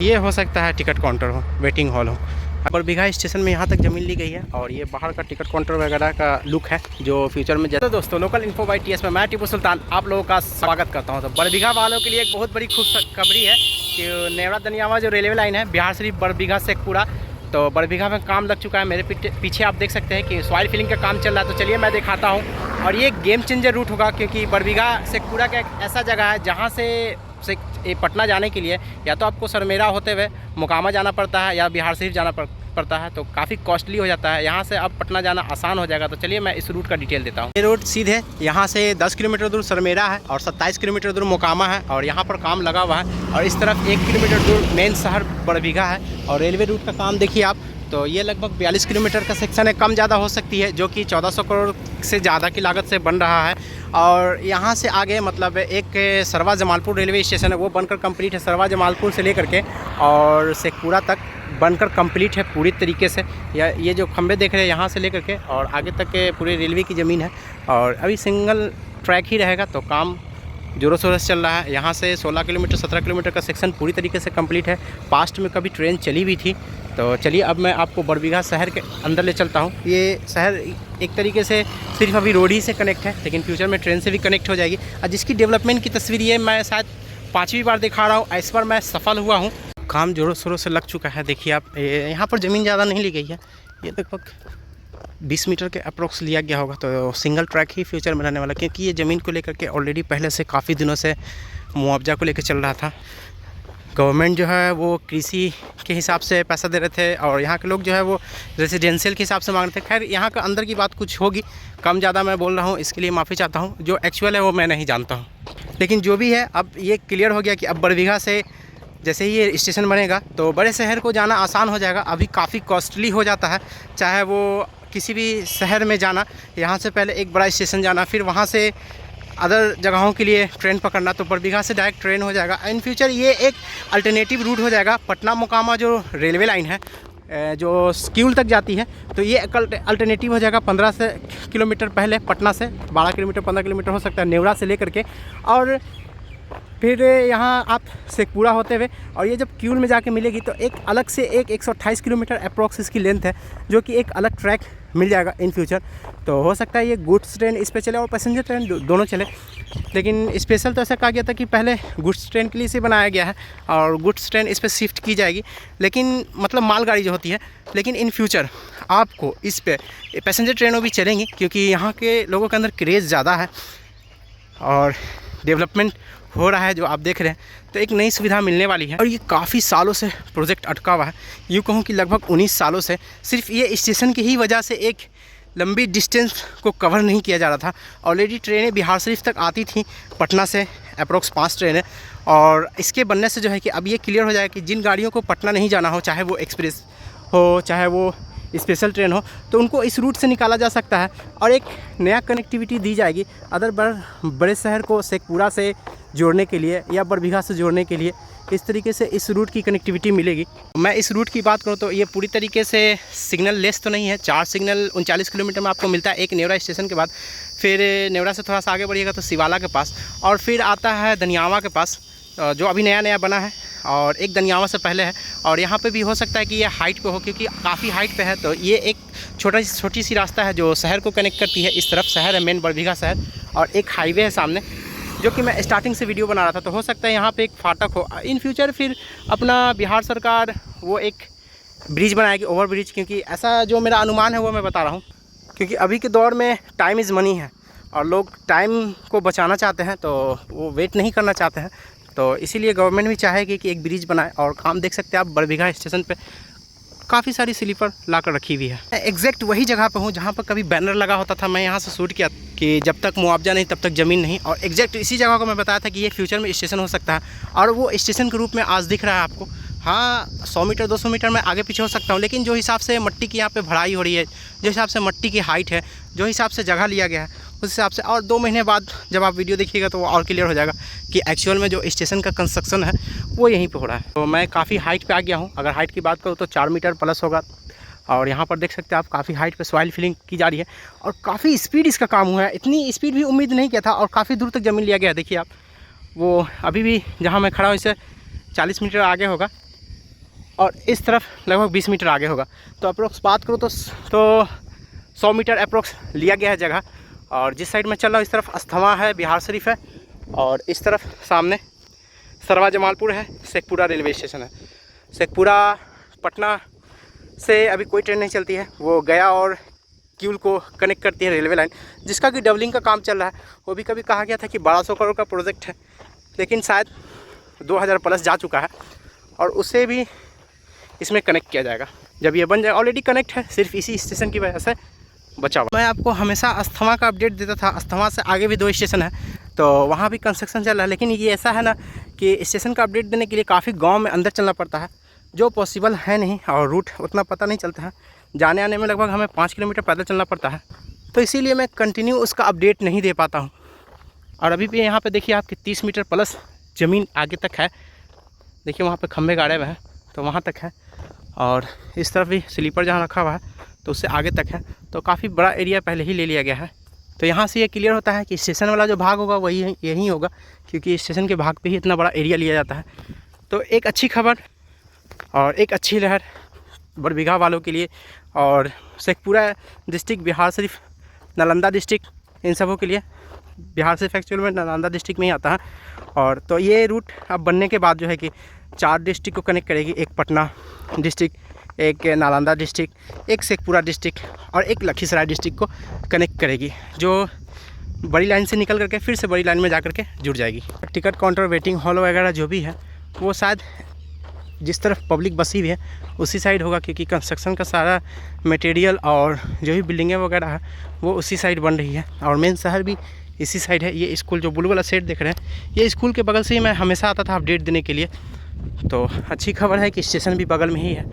ये हो सकता है टिकट काउंटर हो, वेटिंग हॉल हो। बरबीघा स्टेशन में यहाँ तक ज़मीन ली गई है और ये बाहर का टिकट काउंटर वगैरह का लुक है जो फ्यूचर में जैसे। दोस्तों लोकल इन्फो बाय टीएस में मैं टीपू सुल्तान आप लोगों का स्वागत करता हूँ। तो बरबीघा वालों के लिए एक बहुत बड़ी खुशखबरी है कि नेवरा दनियावा जो रेलवे लाइन है बिहार शरीफ बरबीघा शेखपुरा, तो बरबीघा में काम लग चुका है। मेरे पीछे आप देख सकते हैं कि सॉइल फिलिंग का काम चल रहा है। तो चलिए मैं दिखाता हूँ। और ये गेम चेंजर रूट होगा क्योंकि बरबीघा शेखपुरा का एक ऐसा जगह है जहाँ से पटना जाने के लिए या तो आपको सरमेरा होते हुए मोकामा जाना पड़ता है या बिहार शरीफ जाना पड़ता है, तो काफ़ी कॉस्टली हो जाता है। यहाँ से अब पटना जाना आसान हो जाएगा। तो चलिए मैं इस रूट का डिटेल देता हूँ। ये रूट सीधे यहाँ से 10 किलोमीटर दूर सरमेरा है और 27 किलोमीटर दूर मोकामा है और यहाँ पर काम लगा हुआ है। और इस तरफ 1 किलोमीटर दूर मेन शहर बरबीघा है। और रेलवे रूट का काम देखिए आप, तो ये लगभग 42 किलोमीटर का सेक्शन है, कम ज़्यादा हो सकती है, जो कि 1400 करोड़ से ज़्यादा की लागत से बन रहा है। और यहाँ से आगे मतलब एक सरवा जमालपुर रेलवे स्टेशन है, वो बनकर कंप्लीट है। सरवा जमालपुर से लेकर के और शेखपुरा तक बनकर कंप्लीट है पूरी तरीके से। या ये जो खंबे देख रहे हैं यहाँ से लेकर के और आगे तक के पूरे रेलवे की ज़मीन है। और अभी सिंगल ट्रैक ही रहेगा, तो काम जोरों शोरों से चल रहा है। यहाँ से 16 किलोमीटर 17 किलोमीटर का सेक्शन पूरी तरीके से कंप्लीट है। पास्ट में कभी ट्रेन चली भी थी। तो चलिए अब मैं आपको बरबीघा शहर के अंदर ले चलता हूँ। ये शहर एक तरीके से सिर्फ अभी रोड ही से कनेक्ट है, लेकिन फ्यूचर में ट्रेन से भी कनेक्ट हो जाएगी। और जिसकी डेवलपमेंट की तस्वीर ये मैं शायद 5वीं बार दिखा रहा हूँ। इस बार मैं सफल हुआ हूँ। काम जोरों शोरों से लग चुका है। देखिए आप, यहाँ पर ज़मीन ज़्यादा नहीं ली गई है, ये लगभग 20 मीटर के अप्रोक्स लिया गया होगा। तो सिंगल ट्रैक ही फ्यूचर में रहने वाला, क्योंकि ये ज़मीन को लेकर के ऑलरेडी पहले से काफ़ी दिनों से मुआवजा को लेकर चल रहा था। गवर्नमेंट जो है वो कृषि के हिसाब से पैसा दे रहे थे और यहाँ के लोग जो है वो रेजिडेंशियल के हिसाब से मांग रहे थे। खैर यहाँ का अंदर की बात कुछ होगी, कम ज़्यादा मैं बोल रहा हूँ, इसके लिए माफ़ी चाहता हूँ। जो एक्चुअल है वो मैं नहीं जानता हूँ, लेकिन जो भी है अब ये क्लियर हो गया कि अब बरबीघा से जैसे ही ये स्टेशन बनेगा तो बड़े शहर को जाना आसान हो जाएगा। अभी काफ़ी कॉस्टली हो जाता है, चाहे वो किसी भी शहर में जाना, यहाँ से पहले एक बड़ा स्टेशन जाना, फिर वहाँ से अदर जगहों के लिए ट्रेन पकड़ना। तो बरबीघा से डायरेक्ट ट्रेन हो जाएगा। इन फ्यूचर ये एक अल्टरनेटिव रूट हो जाएगा। पटना मोकामा जो रेलवे लाइन है जो स्क्यूल तक जाती है, तो ये अल्टरनेटिव हो जाएगा 15 किलोमीटर पहले पटना से, 12 किलोमीटर 15 किलोमीटर हो सकता है नेवरा से लेकर के। और फिर यहाँ आप शेखपुरा होते हुए और ये जब क्यूल में जाके मिलेगी तो एक अलग से 128 किलोमीटर अप्रॉक्स इसकी लेंथ है, जो कि एक अलग ट्रैक मिल जाएगा इन फ्यूचर। तो हो सकता है ये गुड्स ट्रेन इस पे चले और पैसेंजर ट्रेन दोनों चले। लेकिन स्पेशल तो ऐसा कहा गया था कि पहले गुड्स ट्रेन के लिए इसे बनाया गया है और गुड्स ट्रेन इस पर शिफ्ट की जाएगी, लेकिन मतलब मालगाड़ी जो होती है। लेकिन इन फ्यूचर आपको इस पर पैसेंजर ट्रेनों भी चलेंगी, क्योंकि यहाँ के लोगों के अंदर क्रेज़ ज़्यादा है और डेवलपमेंट हो रहा है जो आप देख रहे हैं। तो एक नई सुविधा मिलने वाली है और ये काफ़ी सालों से प्रोजेक्ट अटका हुआ है। यूँ कहूँ कि लगभग 19 सालों से सिर्फ ये स्टेशन की ही वजह से एक लंबी डिस्टेंस को कवर नहीं किया जा रहा था। ऑलरेडी ट्रेनें बिहार शरीफ तक आती थी पटना से, अप्रोक्स 5 ट्रेनें। और इसके बनने से जो है कि अब ये क्लियर हो जाए कि जिन गाड़ियों को पटना नहीं जाना हो, चाहे वो एक्सप्रेस हो चाहे वो स्पेशल ट्रेन हो, तो उनको इस रूट से निकाला जा सकता है और एक नया कनेक्टिविटी दी जाएगी अदर बड़े शहर को शेखपुरा से जोड़ने के लिए या बरबीघा से जोड़ने के लिए। इस तरीके से इस रूट की कनेक्टिविटी मिलेगी। मैं इस रूट की बात करूं तो ये पूरी तरीके से सिग्नल लेस तो नहीं है। 4 सिग्नल 39 किलोमीटर में आपको मिलता है, एक नेवरा स्टेशन के बाद। फिर नेवरा से थोड़ा सा आगे बढ़िएगा तो शिवाला के पास, और फिर आता है दनियावा के पास जो अभी नया बना है, और एक दनियावा से पहले है। और यहाँ पे भी हो सकता है कि ये हाइट पे हो, क्योंकि काफ़ी हाइट पे है। तो ये एक छोटी सी रास्ता है जो शहर को कनेक्ट करती है। इस तरफ शहर है मेन बरबीघा शहर, और एक हाईवे है सामने, जो कि मैं स्टार्टिंग से वीडियो बना रहा था। तो हो सकता है यहाँ पे एक फाटक हो इन फ्यूचर। फिर अपना बिहार सरकार वो एक ब्रिज बनाएगी, ओवर ब्रिज, क्योंकि ऐसा जो मेरा अनुमान है वो मैं बता रहा हूँ। क्योंकि अभी के दौर में टाइम इज़ मनी है और लोग टाइम को बचाना चाहते हैं, तो वो वेट नहीं करना चाहते हैं। तो इसीलिए गवर्नमेंट भी चाहेगी कि एक ब्रिज बनाए। और काम देख सकते हैं आप, बरबीघा स्टेशन पे काफ़ी सारी स्लीपर ला कर रखी हुई है। एग्जैक्ट वही जगह पे हूँ जहाँ पर कभी बैनर लगा होता था। मैं यहाँ से शूट किया कि जब तक मुआवजा नहीं तब तक ज़मीन नहीं, और एग्जैक्ट इसी जगह को मैं बताया था कि ये फ्यूचर में स्टेशन हो सकता है। और वो स्टेशन के रूप में आज दिख रहा है आपको। हाँ, 100 मीटर 200 मीटर में आगे पीछे हो सकता हूँ, लेकिन जो हिसाब से मिट्टी की यहाँ पे भराई हो रही है, जो हिसाब से मिट्टी की हाइट है, जो हिसाब से जगह लिया गया है, उस हिसाब से और 2 महीने बाद जब आप वीडियो देखिएगा तो वो और क्लियर हो जाएगा कि एक्चुअल में जो स्टेशन का कंस्ट्रक्शन है वो यहीं पे हो रहा है। तो मैं काफ़ी हाइट पे आ गया हूँ। अगर हाइट की बात करूँ तो 4 मीटर प्लस होगा। और यहाँ पर देख सकते हैं आप, काफ़ी हाइट पे सॉइल फिलिंग की जा रही है और काफ़ी स्पीड इसका काम हुआ है। इतनी स्पीड भी उम्मीद नहीं किया था और काफ़ी दूर तक ज़मीन लिया गया। देखिए आप, वो अभी भी जहाँ मैं खड़ा हूँ इससे 40 मीटर आगे होगा और इस तरफ लगभग 20 मीटर आगे होगा। तो अप्रोक्स बात करूँ तो 100 मीटर अप्रोक्स लिया गया है जगह। और जिस साइड में चल रहा हूँ इस तरफ अस्थमा है, बिहार शरीफ है, और इस तरफ सामने सरवा जमालपुर है, शेखपुरा रेलवे स्टेशन है। शेखपुरा पटना से अभी कोई ट्रेन नहीं चलती है, वो गया और किउल को कनेक्ट करती है रेलवे लाइन, जिसका कि डबलिंग का काम चल रहा है। वो भी कभी कहा गया था कि 1200 करोड़ का प्रोजेक्ट है, लेकिन शायद 2000 प्लस जा चुका है और उसे भी इसमें कनेक्ट किया जाएगा जब ये बन जाए। ऑलरेडी कनेक्ट है, सिर्फ इसी स्टेशन की वजह से बचा हुआ। मैं आपको हमेशा अस्थमा का अपडेट देता था। अस्थमा से आगे भी 2 स्टेशन है, तो वहाँ भी कंस्ट्रक्शन चल रहा है। लेकिन ये ऐसा है ना कि स्टेशन का अपडेट देने के लिए काफ़ी गाँव में अंदर चलना पड़ता है, जो पॉसिबल है नहीं, और रूट उतना पता नहीं चलता है। जाने आने में लगभग हमें 5 किलोमीटर पैदल चलना पड़ता है, तो इसीलिए मैं कंटिन्यू उसका अपडेट नहीं दे पाता हूँ। और अभी भी यहाँ पे देखिए आपकी 30 मीटर प्लस ज़मीन आगे तक है। देखिए वहाँ पे खंभे गाड़े हुए हैं, तो वहाँ तक है। और इस तरफ भी स्लीपर जहाँ रखा हुआ है तो उससे आगे तक है, तो काफ़ी बड़ा एरिया पहले ही ले लिया गया है। तो यहाँ से ये क्लियर होता है कि स्टेशन वाला जो भाग होगा वही यही होगा, क्योंकि स्टेशन के भाग पे ही इतना बड़ा एरिया लिया जाता है। तो एक अच्छी खबर और एक अच्छी लहर बरबीघा वालों के लिए, और शेखपुरा डिस्ट्रिक्ट, बिहार शरीफ, नालंदा डिस्ट्रिक्ट, इन सबों के लिए। बिहार शरीफ एक्चुअल में नालंदा डिस्ट्रिक्ट में ही आता है। और तो ये रूट अब बनने के बाद जो है कि 4 डिस्ट्रिक्ट को कनेक्ट करेगी, एक पटना डिस्ट्रिक्ट, एक नालंदा डिस्ट्रिक्ट, एक शेखपुरा डिस्ट्रिक्ट और एक लखीसराय डिस्ट्रिक्ट को कनेक्ट करेगी, जो बड़ी लाइन से निकल करके फिर से बड़ी लाइन में जा कर के जुड़ जाएगी। टिकट काउंटर, वेटिंग हॉल वगैरह जो भी है वो शायद जिस तरफ पब्लिक बसी हुई है उसी साइड होगा, क्योंकि कंस्ट्रक्शन का सारा मटेरियल और जो भी बिल्डिंगें वगैरह है वो उसी साइड बन रही है। और मेन शहर भी इसी साइड है। ये स्कूल जो ब्लू वाला शेड देख रहे हैं, ये स्कूल के बगल से ही मैं हमेशा आता था अपडेट देने के लिए। तो अच्छी खबर है कि स्टेशन भी बगल में ही है।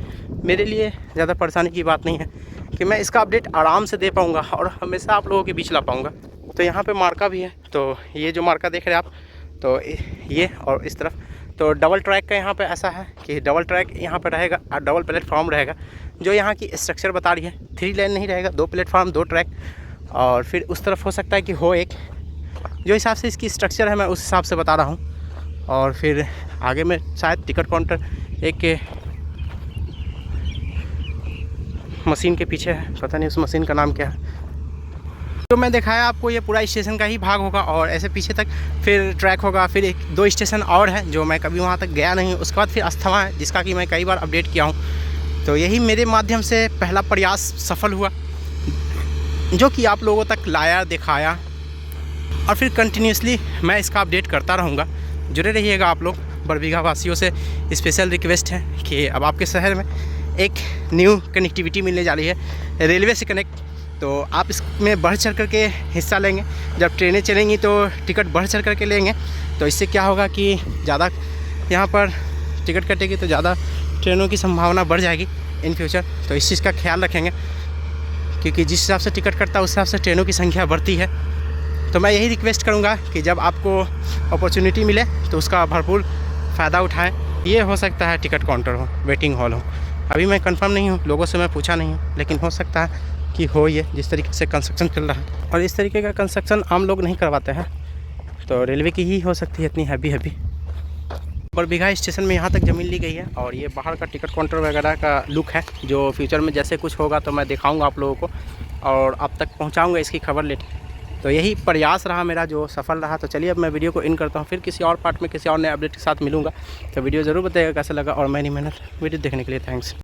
मेरे लिए ज़्यादा परेशानी की बात नहीं है कि मैं इसका अपडेट आराम से दे पाऊँगा और हमेशा आप लोगों के बीच ला पाऊँगा। तो यहाँ पर मार्का भी है, तो ये जो मार्का देख रहे हैं आप, तो ये और इस तरफ तो डबल ट्रैक का यहाँ पे ऐसा है कि डबल ट्रैक यहाँ पे रहेगा और डबल प्लेटफॉर्म रहेगा। जो यहाँ की स्ट्रक्चर बता रही है 3 लेन नहीं रहेगा, 2 प्लेटफॉर्म 2 ट्रैक। और फिर उस तरफ हो सकता है कि हो एक, जो हिसाब से इसकी स्ट्रक्चर है मैं उस हिसाब से बता रहा हूँ। और फिर आगे में शायद टिकट काउंटर एक मशीन के पीछे है, पता नहीं उस मशीन का नाम क्या है। जो मैं दिखाया आपको ये पूरा स्टेशन का ही भाग होगा, और ऐसे पीछे तक फिर ट्रैक होगा। फिर 1-2 स्टेशन और है जो मैं कभी वहाँ तक गया नहीं। उसके बाद फिर अस्थमा है, जिसका कि मैं कई बार अपडेट किया हूँ। तो यही मेरे माध्यम से पहला प्रयास सफल हुआ, जो कि आप लोगों तक लाया, दिखाया, और फिर कंटिन्यूसली मैं इसका अपडेट करता रहूँगा। जुड़े रहिएगा आप लोग। बरबीघा वासियों से स्पेशल रिक्वेस्ट है कि अब आपके शहर में एक न्यू कनेक्टिविटी मिलने जा रही है रेलवे से कनेक्ट, तो आप इसमें बढ़ चढ़ करके हिस्सा लेंगे। जब ट्रेनें चलेंगी तो टिकट बढ़ चढ़ करके लेंगे, तो इससे क्या होगा कि ज़्यादा यहाँ पर टिकट कटेगी तो ज़्यादा ट्रेनों की संभावना बढ़ जाएगी इन फ्यूचर। तो इस चीज़ का ख्याल रखेंगे, क्योंकि जिस हिसाब से टिकट कटता है उस हिसाब से ट्रेनों की संख्या बढ़ती है। तो मैं यही रिक्वेस्ट करूँगा कि जब आपको अपॉर्चुनिटी मिले तो उसका भरपूर फ़ायदा उठाएँ। ये हो सकता है टिकट काउंटर हो, वेटिंग हॉल हो, अभी मैं कंफर्म नहीं हूँ, लोगों से मैं पूछा नहीं हूँ, लेकिन हो सकता है कि हो ये जिस तरीके से कंस्ट्रक्शन चल रहा है। और इस तरीके का कंस्ट्रक्शन आम लोग नहीं करवाते हैं, तो रेलवे की ही हो सकती है इतनी हैवी। बरबीघा स्टेशन में यहाँ तक ज़मीन ली गई है, और ये बाहर का टिकट काउंटर वगैरह का लुक है, जो फ्यूचर में जैसे कुछ होगा तो मैं दिखाऊंगा आप लोगों को और आप तक पहुँचाऊँगा इसकी खबर लेकर। तो यही प्रयास रहा मेरा जो सफल रहा। तो चलिए अब मैं वीडियो को इन करता हूँ, फिर किसी और पार्ट में किसी और नए अपडेट के साथ मिलूँगा। तो वीडियो ज़रूर बताइएगा कैसा लगा, और मेरी मेहनत वीडियो देखने के लिए थैंक्स।